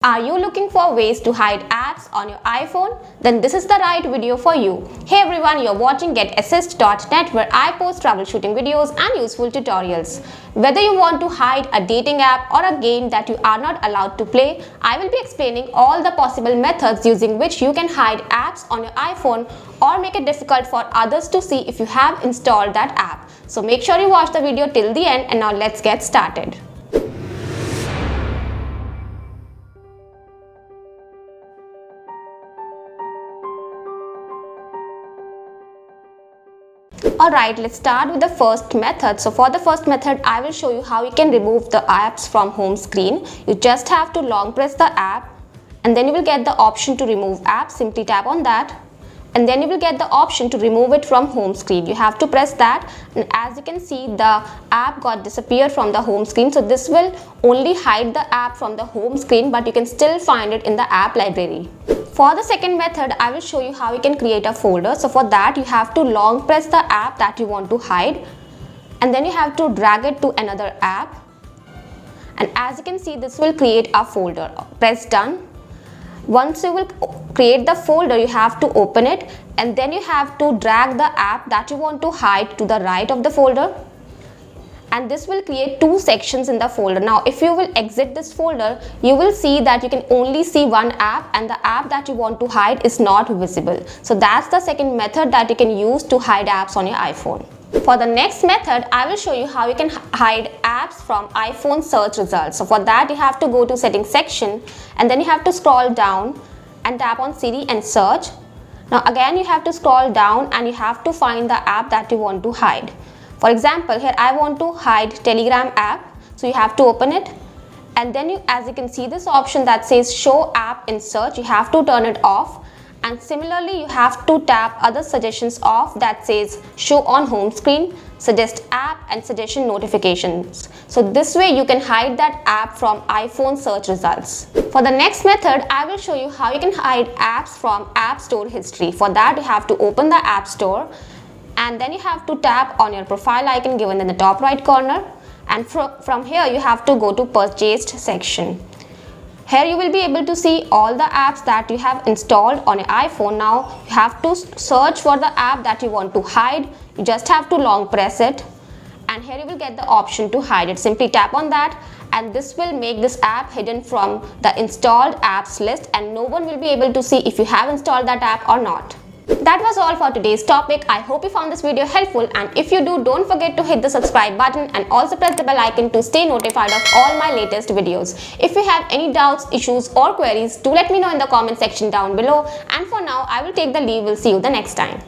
Are you looking for ways to hide apps on your iPhone? Then this is the right video for you. Hey everyone, you're watching Getassist.net where I post troubleshooting videos and useful tutorials. Whether you want to hide a dating app or a game that you are not allowed to play, I will be explaining all the possible methods using which you can hide apps on your iPhone or make it difficult for others to see if you have installed that app. So make sure you watch the video till the end, and now let's get started. Alright, let's start with the first method. So for the first method, I will show you how you can remove the apps from home screen. You just have to long press the app and then you will get the option to remove app. Simply tap on that and then you will get the option to remove it from home screen. You have to press that, and as you can see, the app got disappeared from the home screen. So this will only hide the app from the home screen, but you can still find it in the app library. For the second method, I will show you how you can create a folder. So for that, you have to long press the app that you want to hide and then you have to drag it to another app, and as you can see, this will create a folder. Press done. Once you will create the folder, you have to open it and then you have to drag the app that you want to hide to the right of the folder, and this will create two sections in the folder. Now if you will exit this folder, you will see that you can only see one app and the app that you want to hide is not visible. So that's the second method that you can use to hide apps on your iPhone. For the next method, I will show you how you can hide apps from iPhone search results. So for that, you have to go to settings section and then you have to scroll down and tap on Siri and search. Now again, you have to scroll down and you have to find the app that you want to hide. For example, here I want to hide Telegram app. So you have to open it and then as you can see this option that says show app in search, you have to turn it off. And similarly, you have to tap other suggestions off that says show on home screen, suggest app and suggestion notifications. So this way you can hide that app from iPhone search results. For the next method, I will show you how you can hide apps from App Store history. For that, you have to open the App Store and then you have to tap on your profile icon given in the top right corner, and from here you have to go to purchased section. Here you will be able to see all the apps that you have installed on your iPhone. Now you have to search for the app that you want to hide. You just have to long press it and here you will get the option to hide it. Simply tap on that and this will make this app hidden from the installed apps list, and no one will be able to see if you have installed that app or not. That was all for today's topic. I hope you found this video helpful, and if you do, don't forget to hit the subscribe button and also press the bell icon to stay notified of all my latest videos. If you have any doubts, issues or queries, do let me know in the comment section down below, and for now I will take the leave. We'll see you the next time.